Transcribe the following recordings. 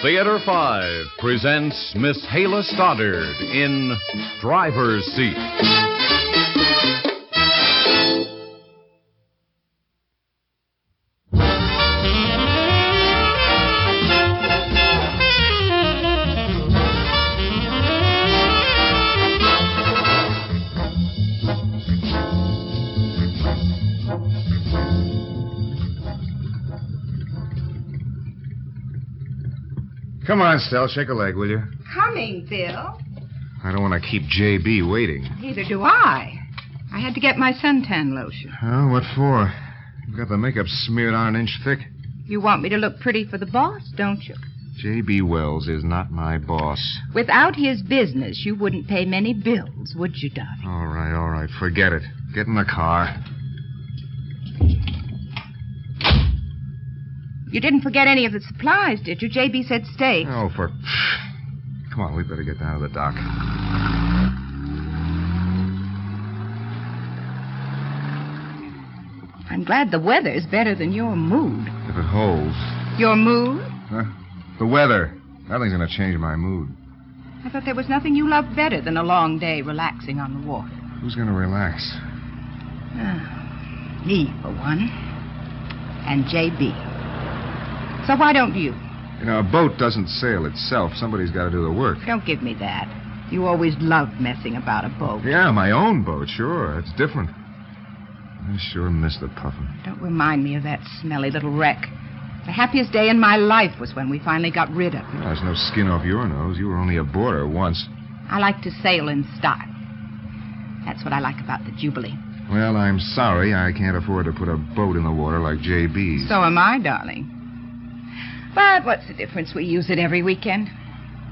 Theater 5 presents Miss Haila Stoddard in Driver's Seat. Come on, Stell, shake a leg, will you? Coming, Bill. I don't want to keep J.B. waiting. Neither do I. I had to get my suntan lotion. Oh, what for? You've got the makeup smeared on an inch thick. You want me to look pretty for the boss, don't you? J.B. Wells is not my boss. Without his business, you wouldn't pay many bills, would you, darling? All right. Forget it. Get in the car. You didn't forget any of the supplies, did you? J.B. said stay. Oh, Come on, we better get down to the dock. I'm glad the weather's better than your mood. If it holds. Your mood? Huh? The weather. Nothing's going to change my mood. I thought there was nothing you loved better than a long day relaxing on the water. Who's going to relax? Me, for one. And J.B. So why don't you? You know, a boat doesn't sail itself. Somebody's got to do the work. Don't give me that. You always loved messing about a boat. Yeah, my own boat, sure. It's different. I sure miss the puffin'. Don't remind me of that smelly little wreck. The happiest day in my life was when we finally got rid of it. Well, there's no skin off your nose. You were only a boarder once. I like to sail in style. That's what I like about the Jubilee. Well, I'm sorry I can't afford to put a boat in the water like J.B.'s. So am I, darling. But what's the difference? We use it every weekend.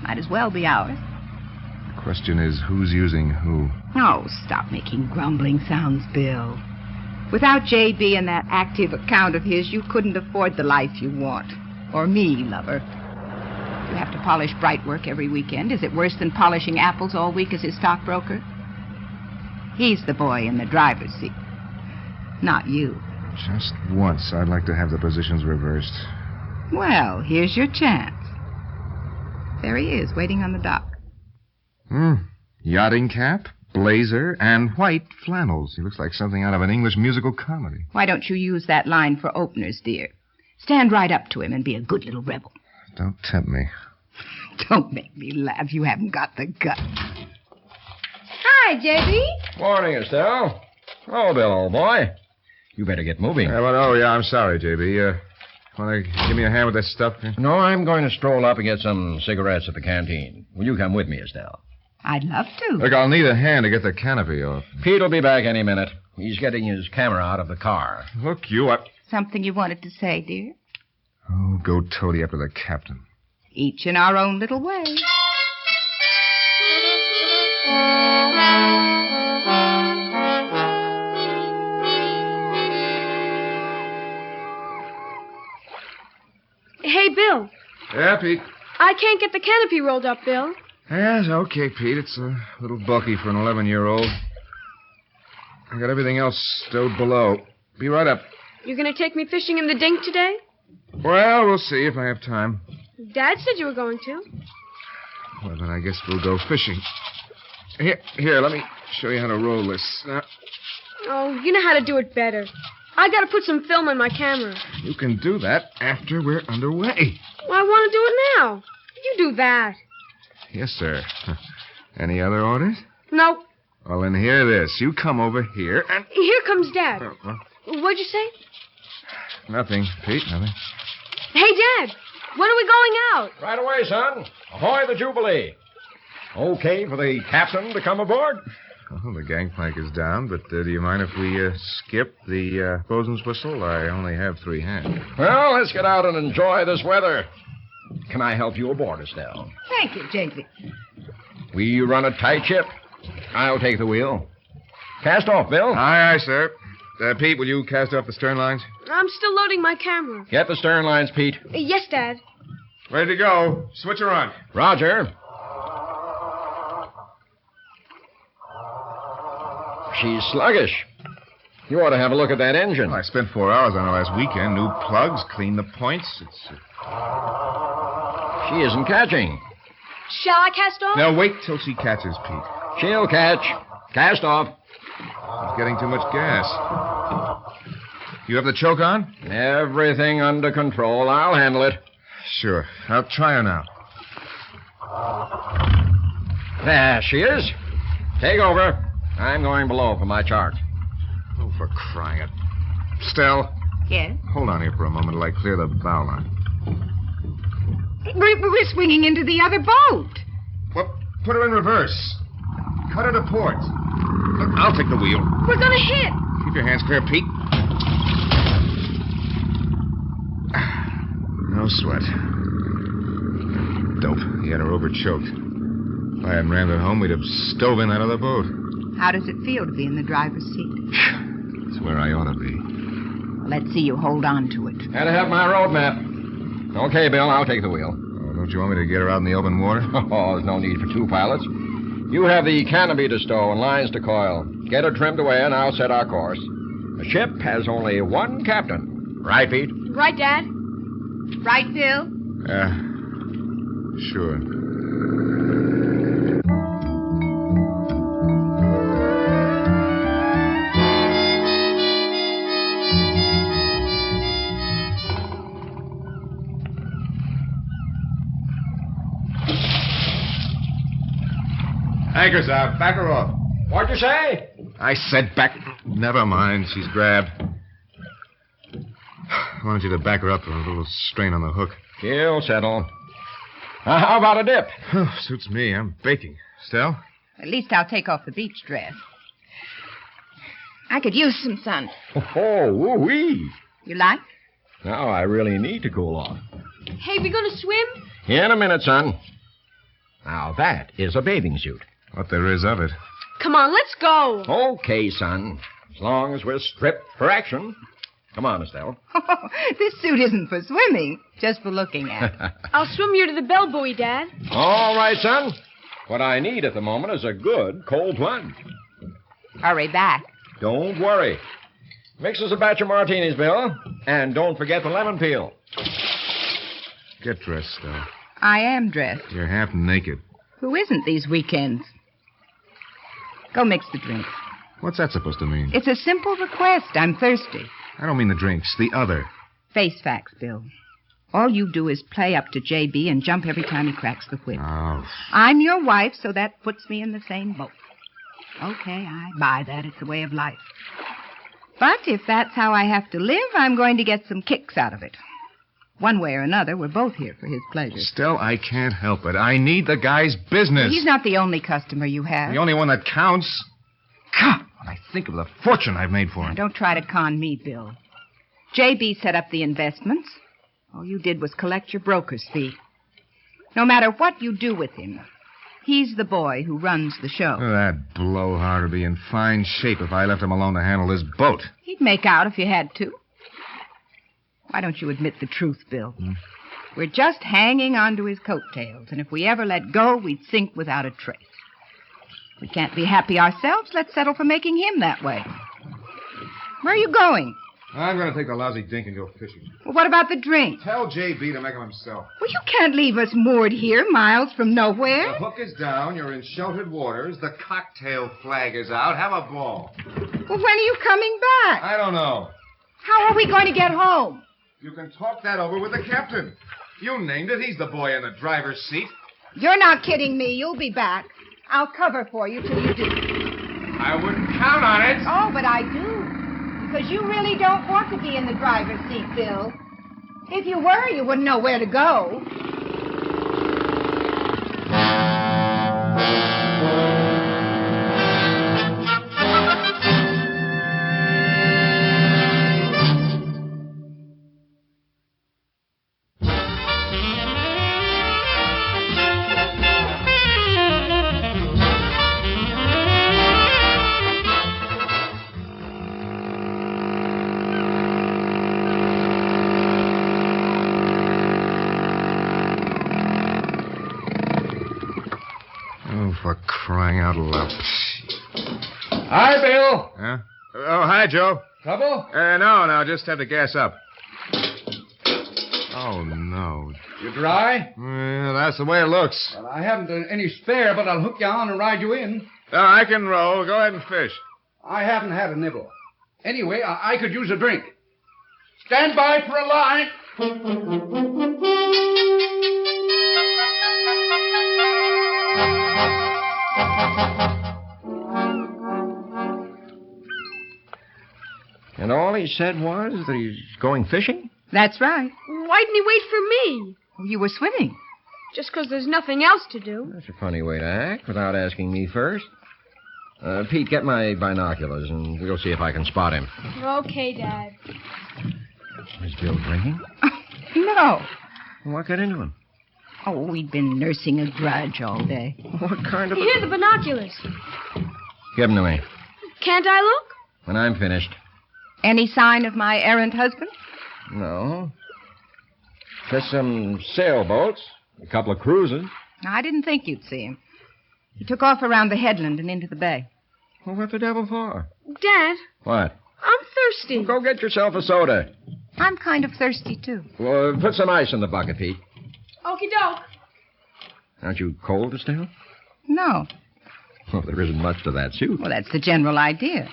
Might as well be ours. The question is, who's using who? Oh, stop making grumbling sounds, Bill. Without J.B. and that active account of his, you couldn't afford the life you want. Or me, lover. You have to polish bright work every weekend. Is it worse than polishing apples all week as his stockbroker? He's the boy in the driver's seat. Not you. Just once, I'd like to have the positions reversed. Well, here's your chance. There he is, waiting on the dock. Yachting cap, blazer, and white flannels. He looks like something out of an English musical comedy. Why don't you use that line for openers, dear? Stand right up to him and be a good little rebel. Don't tempt me. Don't make me laugh. You haven't got the guts. Hi, J.B. Morning, Estelle. Oh, Bill, old boy. You better get moving. I'm sorry, J.B. Want to give me a hand with that stuff? No, I'm going to stroll up and get some cigarettes at the canteen. Will you come with me, Estelle? I'd love to. Look, I'll need a hand to get the canopy off. Pete will be back any minute. He's getting his camera out of the car. Look, you up. Something you wanted to say, dear? Oh, go toady up to the captain. Each in our own little way. Hey, Bill. Yeah, Pete. I can't get the canopy rolled up, Bill. Yes, okay, Pete. It's a little bulky for an 11-year-old. I got everything else stowed below. Be right up. You gonna take me fishing in the dink today? Well, we'll see if I have time. Dad said you were going to. Well, then I guess we'll go fishing. Here, let me show you how to roll this. Oh, you know how to do it better. I gotta put some film on my camera. You can do that after we're underway. Well, I want to do it now. You do that. Yes, sir. Any other orders? No. Well, then hear this. You come over here and... Here comes Dad. Well, What'd you say? nothing, Pete, nothing. Hey, Dad. When are we going out? Right away, son. Ahoy the Jubilee. Okay for the captain to come aboard? Oh, the gangplank is down, but do you mind if we skip the bosun's whistle? I only have 3 hands. Well, let's get out and enjoy this weather. Can I help you aboard, Estelle? Thank you, J.B. We run a tight ship. I'll take the wheel. Cast off, Bill. Aye, sir. Pete, will you cast off the stern lines? I'm still loading my camera. Get the stern lines, Pete. Yes, Dad. Ready to go. Switch her on. Roger. She's sluggish. You ought to have a look at that engine. Well, I spent 4 hours on it last weekend. New plugs, cleaned the points. She isn't catching. Shall I cast off? Now, wait till she catches, Pete. She'll catch. Cast off. She's getting too much gas. You have the choke on? Everything under control. I'll handle it. Sure. I'll try her now. There she is. Take over. I'm going below for my chart. Oh, for crying it. Stell, Yes? hold on here for a moment till I clear the bow line. We're swinging into the other boat. Well, put her in reverse. Cut her to port. Look, I'll take the wheel. We're gonna hit. Keep your hands clear, Pete. No sweat. Dope. He had her over-choked. If I hadn't rammed it home, we'd have stove in that other boat. How does it feel to be in the driver's seat? It's where I ought to be. Well, let's see you hold on to it. Had to have my road map. Okay, Bill, I'll take the wheel. Oh, don't you want me to get her out in the open water? Oh, there's no need for 2 pilots. You have the canopy to stow and lines to coil. Get her trimmed away, and I'll set our course. The ship has only 1 captain. Right, Pete? Right, Dad? Right, Bill? Sure. Anchor's out. Back her off. What'd you say? I said back. Never mind. She's grabbed. I wanted you to back her up for a little strain on the hook. She'll settle. How about a dip? Suits me. I'm baking. Stell? At least I'll take off the beach dress. I could use some sun. Oh, woo-wee. You like? Now I really need to cool off. Hey, we gonna swim? In a minute, son. Now that is a bathing suit. What there is of it. Come on, let's go. Okay, son. As long as we're stripped for action. Come on, Estelle. This suit isn't for swimming, just for looking at. I'll swim you to the bell buoy, Dad. All right, son. What I need at the moment is a good cold plunge. Hurry back. Don't worry. Mix us a batch of martinis, Bill. And don't forget the lemon peel. Get dressed, Stell. I am dressed. You're half naked. Who isn't these weekends? Go mix the drinks. What's that supposed to mean? It's a simple request. I'm thirsty. I don't mean the drinks. The other. Face facts, Bill. All you do is play up to J.B. and jump every time he cracks the whip. Oh. I'm your wife, so that puts me in the same boat. Okay, I buy that. It's a way of life. But if that's how I have to live, I'm going to get some kicks out of it. One way or another, we're both here for his pleasure. Stell, I can't help it. I need the guy's business. He's not the only customer you have. The only one that counts. God, when I think of the fortune I've made for Now, him. don't try to con me, Bill. J.B. set up the investments. All you did was collect your broker's fee. No matter what you do with him, he's the boy who runs the show. That blowhard would be in fine shape if I left him alone to handle this boat. He'd make out if you had to. Why don't you admit the truth, Bill? We're just hanging on to his coattails, and if we ever let go, we'd sink without a trace. We can't be happy ourselves. Let's settle for making him that way. Where are you going? I'm going to take the lousy dink and go fishing. Well, what about the drink? Tell J.B. to make him himself. Well, you can't leave us moored here, miles from The nowhere. hook is down. You're in sheltered waters. The cocktail flag is out. Have a ball. Well, when are you coming back? I don't know. How are we going to get home? You can talk that over with the captain. You named it. He's the boy in the driver's seat. You're not kidding me. You'll be back. I'll cover for you till you do. I wouldn't count on it. Oh, but I do. Because you really don't want to be in the driver's seat, Bill. If you were, you wouldn't know where to go. Oh, for crying out loud. Hi, Bill. Huh? Oh, hi, Joe. Trouble? No, just have the gas up. Oh, no. You dry? Well, that's the way it looks. Well, I haven't any spare, but I'll hook you on and ride you in. I can roll. Go ahead and fish. I haven't had a nibble. Anyway, I could use a drink. Stand by for a line. And all he said was that he's going fishing? That's right. Why didn't he wait for me? You were swimming. Just 'cause there's nothing else to do. That's a funny way to act without asking me first. Pete, get my binoculars, and we'll see if I can spot him. Okay, Dad. Is Bill drinking? No. What got into him? Oh, we'd been nursing a grudge all day. What kind of... Here are the binoculars. Give them to me. Can't I look? When I'm finished. Any sign of my errant husband? No. Just some sailboats, a couple of cruises. I didn't think you'd see him. He took off around the headland and into the bay. Well, what the devil for? Dad, What? I'm thirsty. Well, go get yourself a soda. I'm kind of thirsty, too. Well, put some ice in the bucket, Pete. Okie doke. Aren't you cold, Estelle? No. Well, there isn't much to that suit. Well, that's the general idea.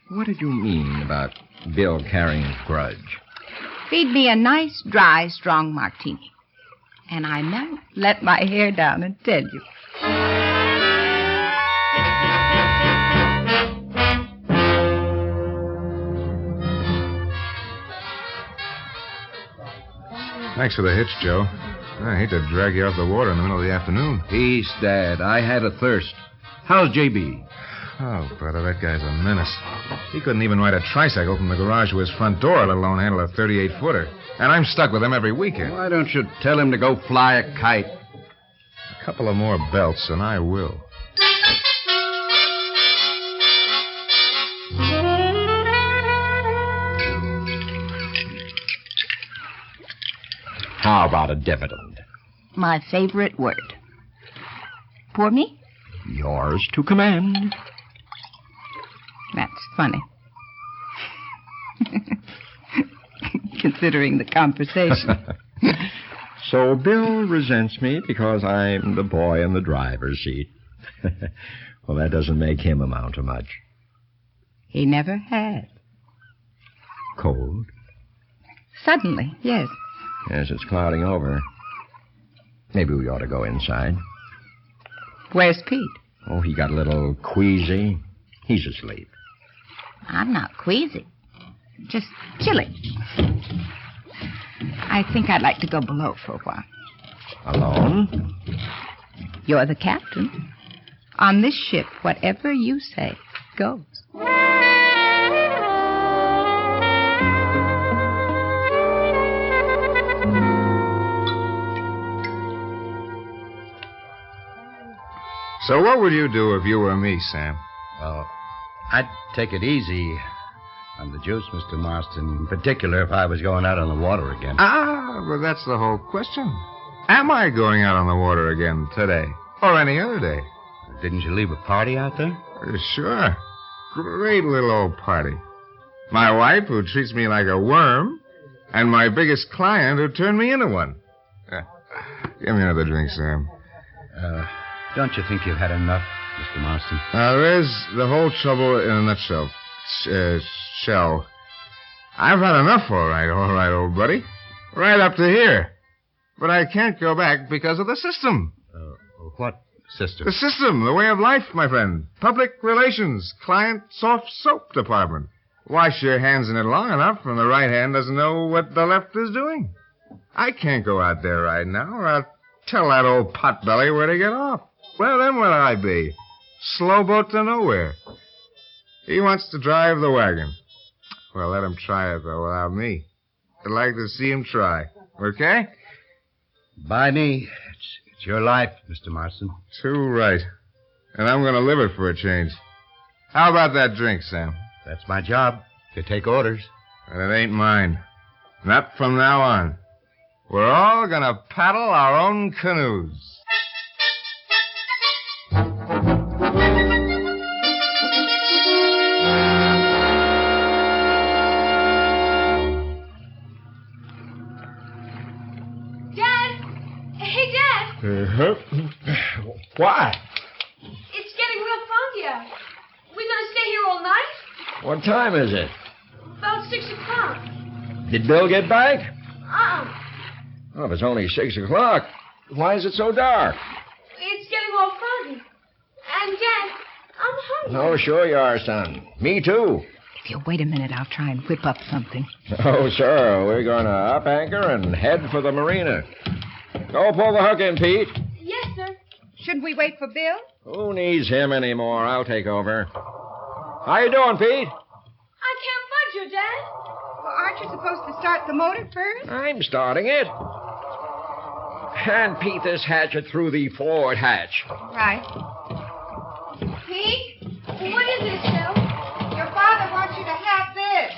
What did you mean about Bill carrying a grudge? Feed me a nice, dry, strong martini. And I might let my hair down and tell you. Thanks for the hitch, Joe. I hate to drag you off the water in the middle of the afternoon. Peace, Dad. I had a thirst. How's JB? Oh, brother, that guy's a menace. He couldn't even ride a tricycle from the garage to his front door, let alone handle a 38-footer. And I'm stuck with him every weekend. Why don't you tell him to go fly a kite? A couple of more belts, and I will. How about a dividend? My favorite word. Pour me? Yours to command. That's funny. Considering the conversation. So Bill resents me because I'm the boy in the driver's seat. Well, that doesn't make him amount to much. He never had. Cold? Suddenly, yes. Yes, it's clouding over. Maybe we ought to go inside. Where's Pete? Oh, he got a little queasy. He's asleep. I'm not queasy. Just chilly. I think I'd like to go below for a while. Alone? You're the captain. On this ship, whatever you say goes. So what would you do if you were me, Sam? Well, I'd take it easy on the juice, Mr. Marston, in particular if I was going out on the water again. But that's the whole question. Am I going out on the water again today? Or any other day? Didn't you leave a party out there? Sure. Great little old party. My wife, who treats me like a worm, and my biggest client, who turned me into one. Give me another drink, Sam. Don't you think you've had enough, Mr. Marston? There's the whole trouble in a nutshell. Shell. I've had enough, all right, old buddy. Right up to here. But I can't go back because of the system. What system? The system, the way of life, my friend. Public relations, client soft soap department. Wash your hands in it long enough, and the right hand doesn't know what the left is doing. I can't go out there right now, or I'll tell that old potbelly where to get off. Well, then what'll I be? Slowboat to nowhere. He wants to drive the wagon. Well, let him try it, though, without me. I'd like to see him try. Okay? By me. It's your life, Mr. Marston. Too right. And I'm going to live it for a change. How about that drink, Sam? That's my job, to take orders. And it ain't mine. Not from now on. We're all going to paddle our own canoes. Why? It's getting real foggy out. We gonna stay here all night? What time is it? About 6 o'clock. Did Bill get back? Uh-uh. Oh, if it's only 6 o'clock, why is it so dark? It's getting all foggy. And, Dad, I'm hungry. Oh, sure you are, son. Me too. If you'll wait a minute, I'll try and whip up something. Oh, sure. We're going to up anchor and head for the marina. Go pull the hook in, Pete. Yes, sir. Shouldn't we wait for Bill? Who needs him anymore? I'll take over. How you doing, Pete? I can't budge you, Dad. Well, aren't you supposed to start the motor first? I'm starting it. Hand Pete this hatchet through the forward hatch. Right. Pete, What is this, Bill? your father wants you to have this.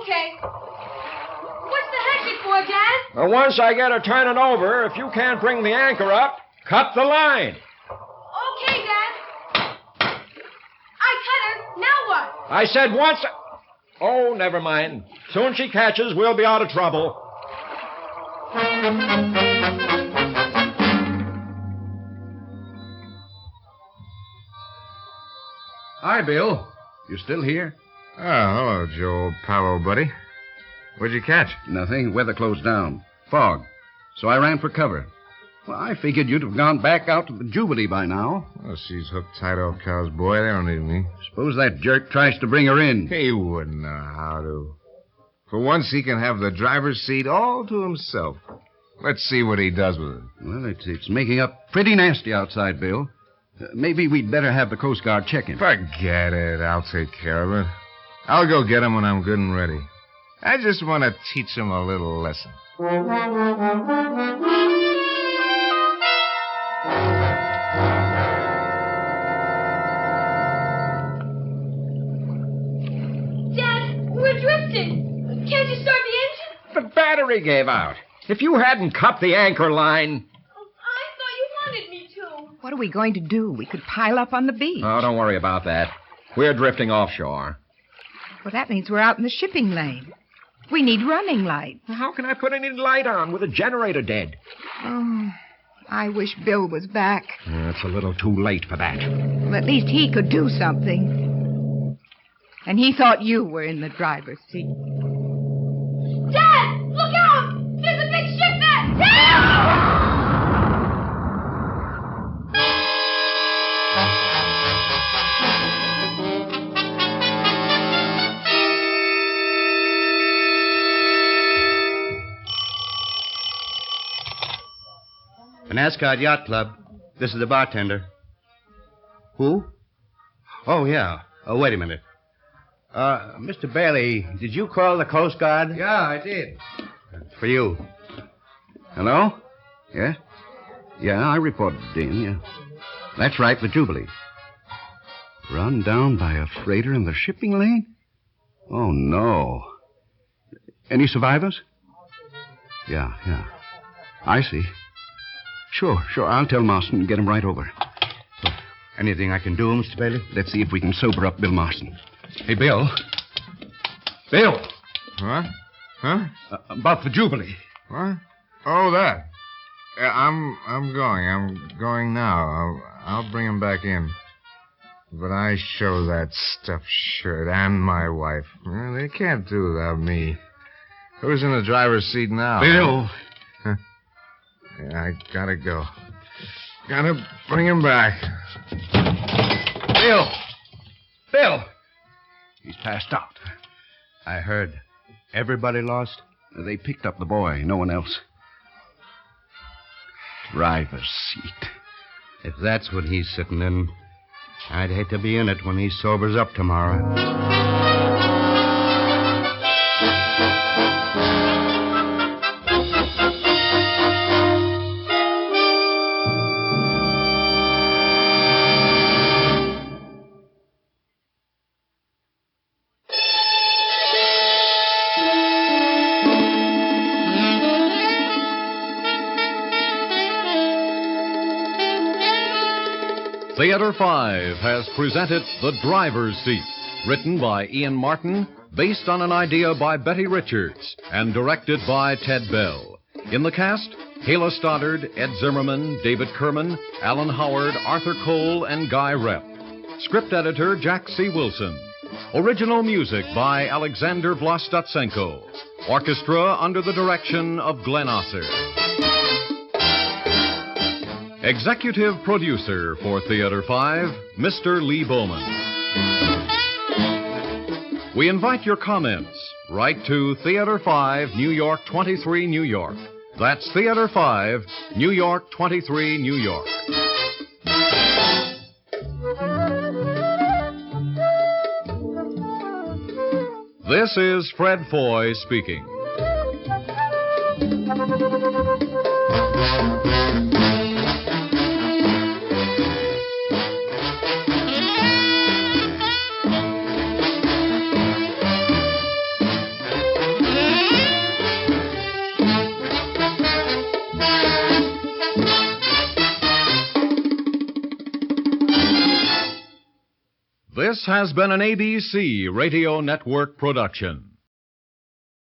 Okay. What's the hatchet for, Dad? Well, once I get her turning over, if you can't bring the anchor up, cut the line. Okay, Dad. I cut her. Now what? I said once... Oh, never mind. Soon she catches, we'll be out of trouble. Hi, Bill. You still here? Oh, hello, Joe, old pal, old buddy. What'd you catch? Nothing. Weather closed down. Fog. So I ran for cover. Well, I figured you'd have gone back out to the Jubilee by now. Oh, she's hooked tight off Cal's boy. They don't need me. Suppose that jerk tries to bring her in. He wouldn't know how to. For once, he can have the driver's seat all to himself. Let's see what he does with it. Well, it's making up pretty nasty outside, Bill. Maybe we'd better have the Coast Guard check him. Forget it. I'll take care of it. I'll go get him when I'm good and ready. I just want to teach him a little lesson. Dad, we're drifting. Can't you start the engine? The battery gave out. If you hadn't cut the anchor line... I thought you wanted me to. What are we going to do? We could pile up on the beach. Oh, don't worry about that. We're drifting offshore. Well, that means we're out in the shipping lane. We need running lights. How can I put any light on with a generator dead? Oh, I wish Bill was back. It's a little too late for that. Well, at least he could do something. And he thought you were in the driver's seat. Dad, look out! There's a big ship there! Penascot Yacht Club. This is the bartender. Who? Oh, yeah. Oh, wait a minute. Mr. Bailey, did you call the Coast Guard? Yeah, I did. For you. Hello? Yeah? Yeah, I reported it in, yeah. That's right, the Jubilee. Run down by a freighter in the shipping lane? Oh, no. Any survivors? Yeah. I see. Sure. I'll tell Marston and get him right over. So, anything I can do, Mr. Bailey? Let's see if we can sober up Bill Marston. Hey, Bill. Bill! What? Huh? About the Jubilee. What? Oh, that. Yeah, I'm going. I'm going now. I'll bring him back in. But I show that stuffed shirt and my wife. Well, they can't do without me. Who's in the driver's seat now? Bill! Yeah, I gotta go. Gotta bring him back. Bill! He's passed out. I heard. Everybody lost? They picked up the boy, no one else. Driver's seat. If that's what he's sitting in, I'd hate to be in it when he sobers up tomorrow. Theater 5 has presented The Driver's Seat, written by Ian Martin, based on an idea by Betty Richards, and directed by Ted Bell. In the cast, Haila Stoddard, Ed Zimmerman, David Kerman, Alan Howard, Arthur Kohl, and Guy Repp. Script editor Jack C. Wilson. Original music by Alexander Vlastotsenko. Orchestra under the direction of Glenn Osser. Executive producer for Theater 5, Mr. Lee Bowman. We invite your comments. Write to Theater 5, New York 23, New York. That's Theater 5, New York 23, New York. This is Fred Foy speaking. This has been an ABC Radio Network production.